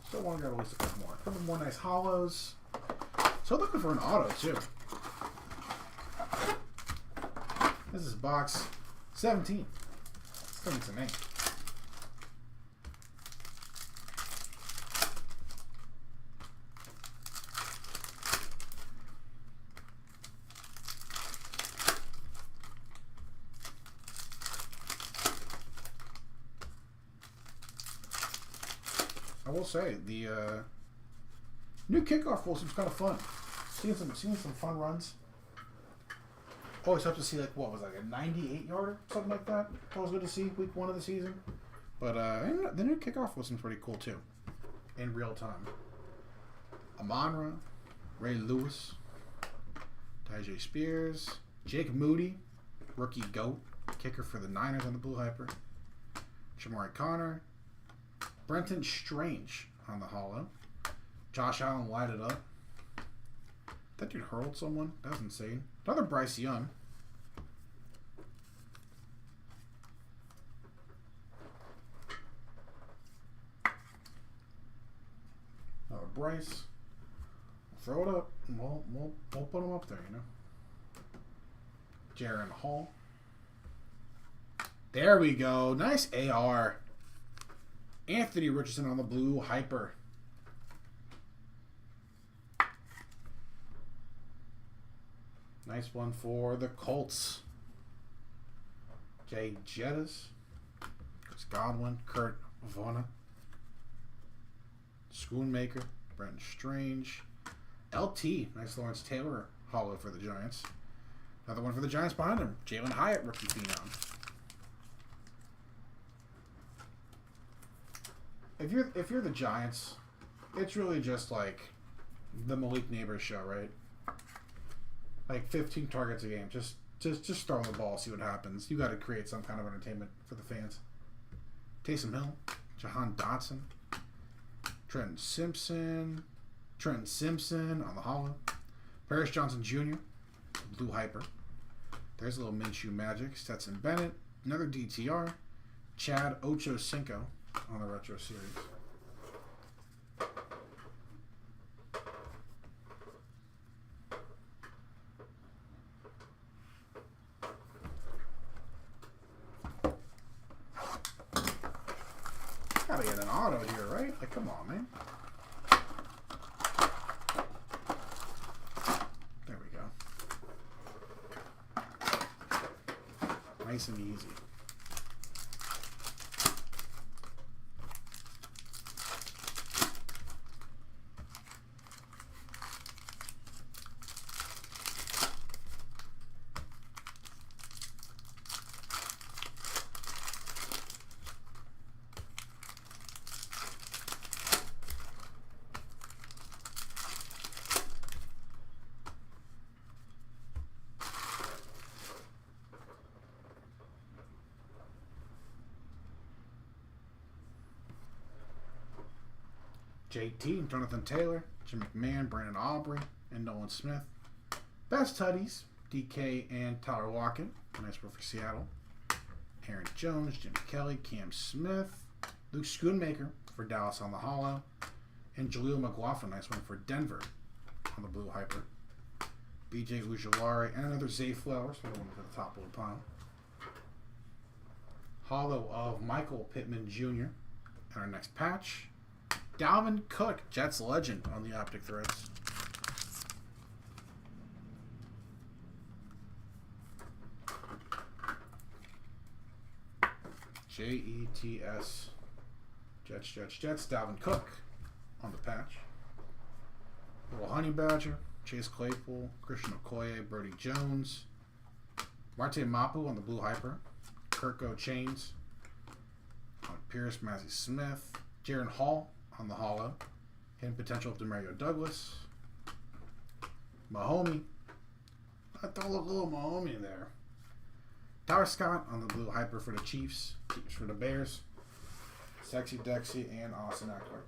Still want to get at least a couple more. A couple more nice hollows. So looking for an auto too. This is box 17. Still needs a name. will say the new kickoff rule seems kind of fun. Seeing some fun runs. Always hope to see like what was like a 98-yarder, something like that. That was good to see week 1 of the season. But the new kickoff rule seems pretty cool too, in real time. Amon-Ra, Ray Lewis, Tyjae Spears, Jake Moody, rookie GOAT, kicker for the Niners on the Blue Hyper. Shamari Connor, Brenton Strange on the holo. Josh Allen lighted up. That dude hurled someone. That was insane. Another Bryce Young. Another Bryce. Throw it up, and we'll put him up there, you know. Jaron Hall. There we go. Nice AR. Anthony Richardson on the Blue Hyper. Nice one for the Colts. Jay Jettis. Chris Godwin. Kurt Vona. Schoonmaker. Brenton Strange. LT. Nice Lawrence Taylor holo for the Giants. Another one for the Giants behind him. Jalen Hyatt, rookie phenom. If you're the Giants, it's really just like the Malik Neighbors show, right? Like 15 targets a game. Just throw the ball, see what happens. You got to create some kind of entertainment for the fans. Taysom Hill, Jahan Dotson, Trenton Simpson on the holo. Paris Johnson Jr., Blue Hyper. There's a little Minshew magic. Stetson Bennett, another DTR. Chad Ochocinco on the retro series. Gotta get an auto here, right? Like, come on, man. There we go. Nice and easy. JT, Jonathan Taylor, Jim McMahon, Brandon Aubrey, and Nolan Smith. Best Tutties, DK and Tyler Lockett. Nice one for Seattle. Aaron Jones, Jim Kelly, Cam Smith, Luke Schoonmaker for Dallas on the holo, and Jaleel McLaughlin. Nice one for Denver on the Blue Hyper. BJ Ujulari, and another Zay Flowers for the one for the top of the pile. Holo of Michael Pittman Jr. And our next patch, Dalvin Cook, Jets legend on the Optic Threads. Jets. Jets. Dalvin Cook on the patch. Little Honey Badger, Chase Claypool, Christian Okoye, Brody Jones, Marte Mapu on the Blue Hyper, Kirko Chains, Pierce, Massey Smith, Jaron Hall on the holo, and potential of Demario Douglas, Mahomie. I throw a little Mahomie there. Tyler Scott on the Blue Hyper for the Chiefs, Chiefs for the Bears, Sexy Dexy, and Austin Eckler.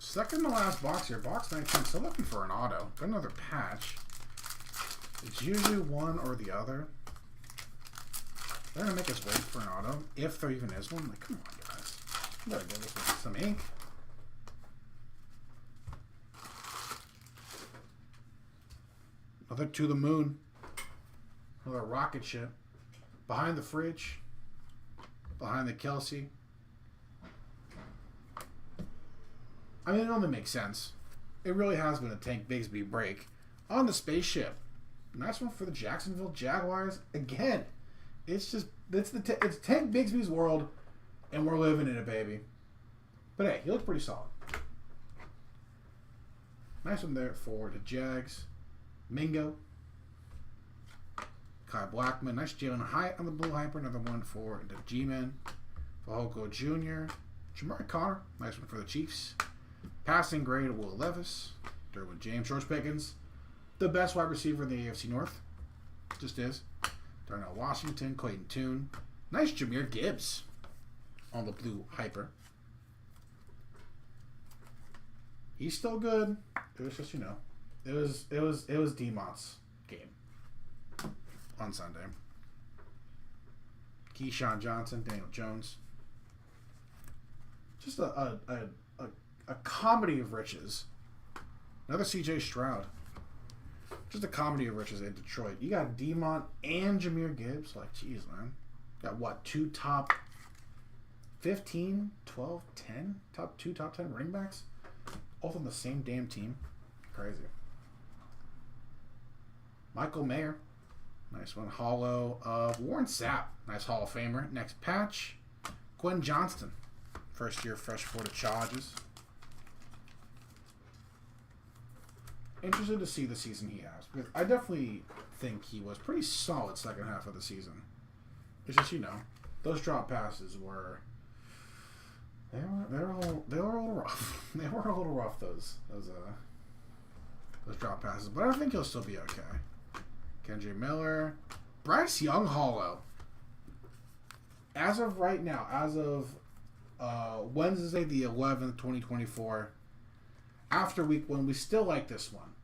Second to last box here. Box 19. Still looking for an auto. Got another patch. It's usually one or the other. They're going to make us wait for an auto. If there even is one. Like, come on, guys. You gotta give us some ink. Another To the Moon. Another rocket ship. Behind the Fridge. Behind the Kelsey. I mean, it only makes sense. It really has been a Tank Bigsby break. On the spaceship. Nice one for the Jacksonville Jaguars. Again, it's Tank Bigsby's world, and we're living in it, baby. But hey, he looks pretty solid. Nice one there for the Jags. Mingo. Kai Blackman. Nice Jalen Hyatt on the Blue Hyper. Another one for the G-Men. Fahoko Jr. Jamari Connor. Nice one for the Chiefs. Passing grade Will Levis. Derwin James. George Pickens. The best wide receiver in the AFC North. Just is. Darnell Washington. Clayton Tune. Nice Jahmyr Gibbs on the Blue Hyper. He's still good. It was just, it was D-Mott's game on Sunday. Keyshawn Johnson, Daniel Jones. Just a comedy of riches. Another CJ Stroud. Just a comedy of riches in Detroit. You got D-Mont and Jahmyr Gibbs. Like, geez, man. Got what? 2 top 15, 12, 10? Top 10 running backs? Both on the same damn team. Crazy. Michael Mayer. Nice one. Hollow of Warren Sapp. Nice Hall of Famer. Next patch. Quentin Johnston. First year fresh for the Chargers. Interested to see the season he has. Because I definitely think he was pretty solid second half of the season. It's just, those drop passes were... They were a little rough. They were a little rough, those drop passes. But I think he'll still be okay. Kendra Miller. Bryce Young Hollow. As of right now, as of Wednesday the 11th, 2024, after week 1, we still like this one.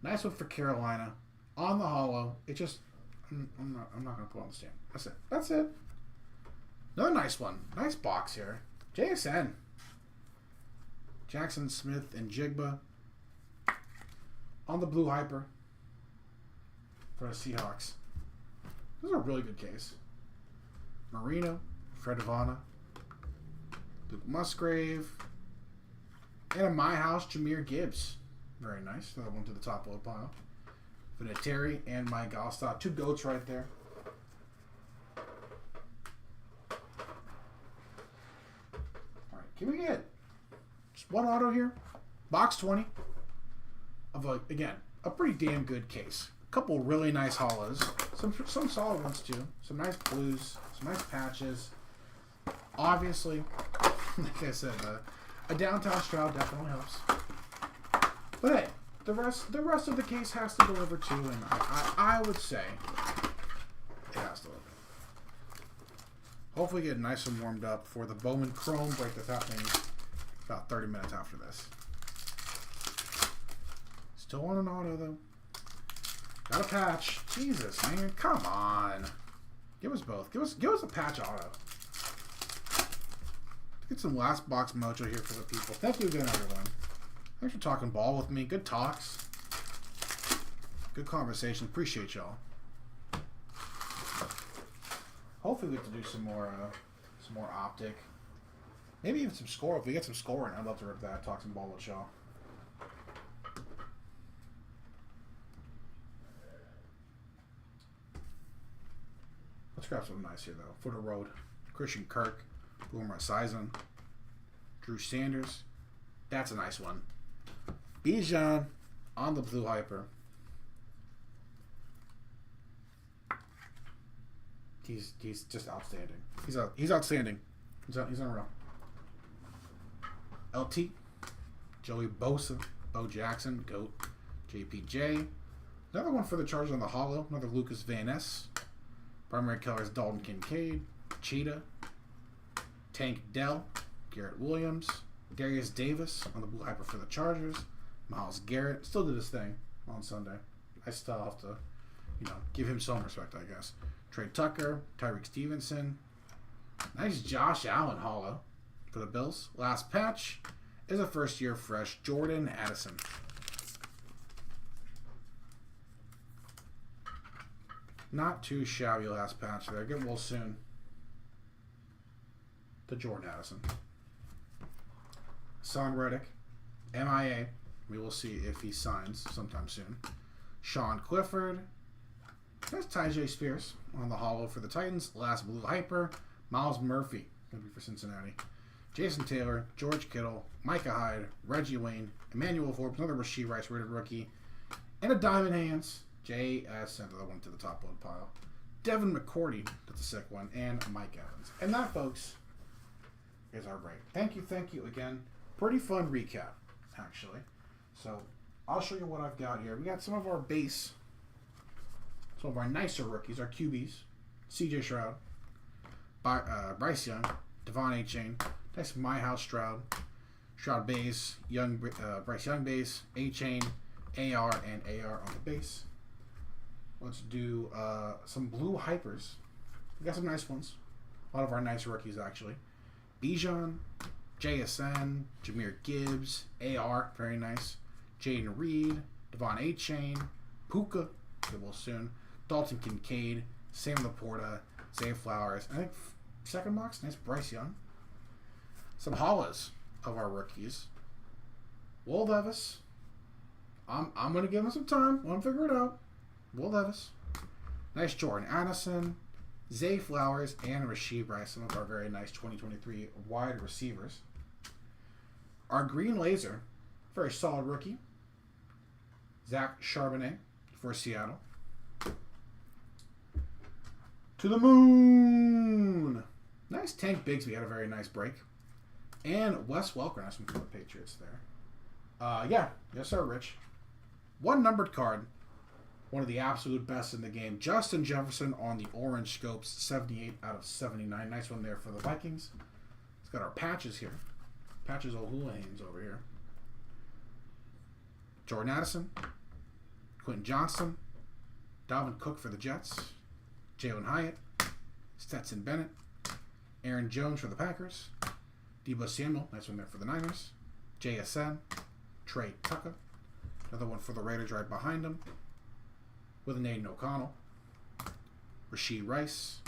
Nice one for Carolina. On the hollow. It just... I'm not going to put on the stand. That's it. Another nice one. Nice box here. JSN. Jackson Smith and Jigba. On the Blue Hyper. For the Seahawks. This is a really good case. Marino. Fred Ivana. Luke Musgrave. And in my house, Jahmyr Gibbs. Very nice. Another one to the top load pile. Vinatieri and Mike Gallstock. 2 goats right there. Alright, can we get just one auto here? Box 20. Of, again, a pretty damn good case. A couple really nice hollows. Some solid ones, too. Some nice blues. Some nice patches. Obviously, like I said, a downtown Stroud definitely helps. But hey, the rest of the case has to deliver too, and I would say it has to deliver. Hopefully get nice and warmed up for the Bowman Chrome break that's happening about 30 minutes after this. Still on an auto though. Got a patch. Jesus, man, come on. Give us both. Give us a patch auto. Get some last box mojo here for the people. Thank you again, everyone. Thanks for talking ball with me. Good talks. Good conversation. Appreciate y'all. Hopefully we get to do some more optic. Maybe even some score. If we get some scoring, I'd love to rip that. Talk some ball with y'all. Let's grab something nice here though. For the road. Christian Kirk. Boomer Esiason. Drew Sanders. That's a nice one. Bijan on the Blue Hyper. He's just outstanding. He's outstanding. He's unreal. LT. Joey Bosa. Bo Jackson. GOAT. JPJ. Another one for the Chargers on the hollow. Another Lucas Van Ness. Primary colors Dalton Kincaid. Cheetah. Tank Dell. Garrett Williams. Darius Davis on the Blue Hyper for the Chargers. Myles Garrett still did his thing on Sunday. I still have to, give him some respect, I guess. Trey Tucker, Tyreek Stevenson. Nice Josh Allen hollow for the Bills. Last patch is a first-year fresh Jordan Addison. Not too shabby last patch there. Get well soon. To Jordan Addison. Son Reddick. MIA. We will see if he signs sometime soon. Sean Clifford. There's Tyjae Spears on the holo for the Titans. Last Blue Hyper. Miles Murphy. Going to be for Cincinnati. Jason Taylor. George Kittle. Micah Hyde. Reggie Wayne. Emmanuel Forbes. Another Rasheed Rice rated rookie. And a Diamond Hands. J.S. sent the one to the top load pile. Devin McCourty. That's a sick one. And Mike Evans. And that, folks, is our break. Thank you again. Pretty fun recap, actually. So, I'll show you what I've got here. We got some of our base, some of our nicer rookies, our QBs. C.J. Stroud, Bryce Young, Devon A-Chain, nice My House Stroud, Stroud base, Bryce Young base, A-Chain, AR, and AR on the base. Let's do some blue hypers. We got some nice ones. A lot of our nice rookies, actually. Bijan, JSN, Jahmyr Gibbs, AR, very nice. Jaden Reed, Devon A-Chain, Puka, get well soon. Dalton Kincaid, Sam Laporta, Zay Flowers. I think second box, nice Bryce Young. Some holos of our rookies. Will Levis. I'm going to give him some time. Want to figure it out. Will Levis. Nice Jordan Addison. Zay Flowers and Rasheed Rice, some of our very nice 2023 wide receivers. Our green laser, very solid rookie. Zach Charbonnet for Seattle. To the moon. Nice Tank Bigsby had a very nice break. And Wes Welker has some for the Patriots there. Yeah, yes sir, Rich. One numbered card. One of the absolute best in the game. Justin Jefferson on the orange scopes. 78 out of 79. Nice one there for the Vikings. It's got our patches here. Patches O'Houlihan's over here. Jordan Addison. Quentin Johnston. Dalvin Cook for the Jets. Jalen Hyatt. Stetson Bennett. Aaron Jones for the Packers. Deebo Samuel. Nice one there for the Niners. JSN. Trey Tucker. Another one for the Raiders right behind him. With an Aiden O'Connell. Rasheed Rice.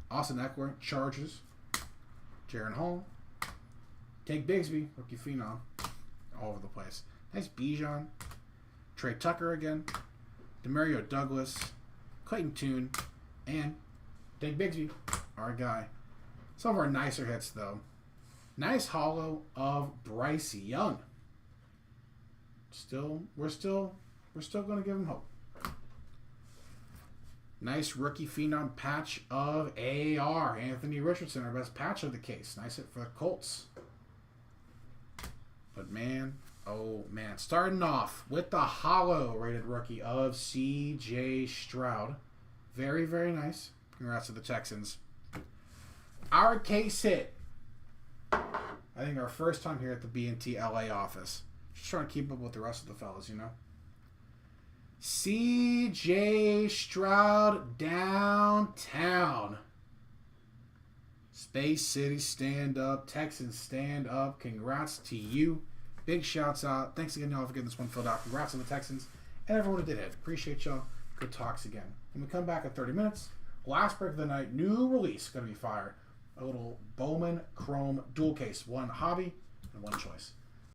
Austin Eckler, Chargers. Jaron Hall. Tank Bigsby, rookie phenom. All over the place. Nice Bijan. Trey Tucker again. Demario Douglas. Clayton Tune. And Tank Bigsby, our guy. Some of our nicer hits, though. Nice holo of Bryce Young. We're still going to give him hope. Nice rookie phenom patch of AR. Anthony Richardson, our best patch of the case. Nice hit for the Colts. But man, oh man. Starting off with the holo rated rookie of CJ Stroud. Very, very nice. Congrats to the Texans. Our case hit. I think our first time here at the B&T LA office. Just trying to keep up with the rest of the fellas, you know. CJ Stroud downtown. Space City stand up. Texans stand up. Congrats to you. Big shouts out. Thanks again, y'all, for getting this one filled out. Congrats on the Texans and everyone who did it. Appreciate y'all. Good talks again. When we come back at 30 minutes, last break of the night, new release going to be fired. A little Bowman Chrome dual case. One hobby and one choice.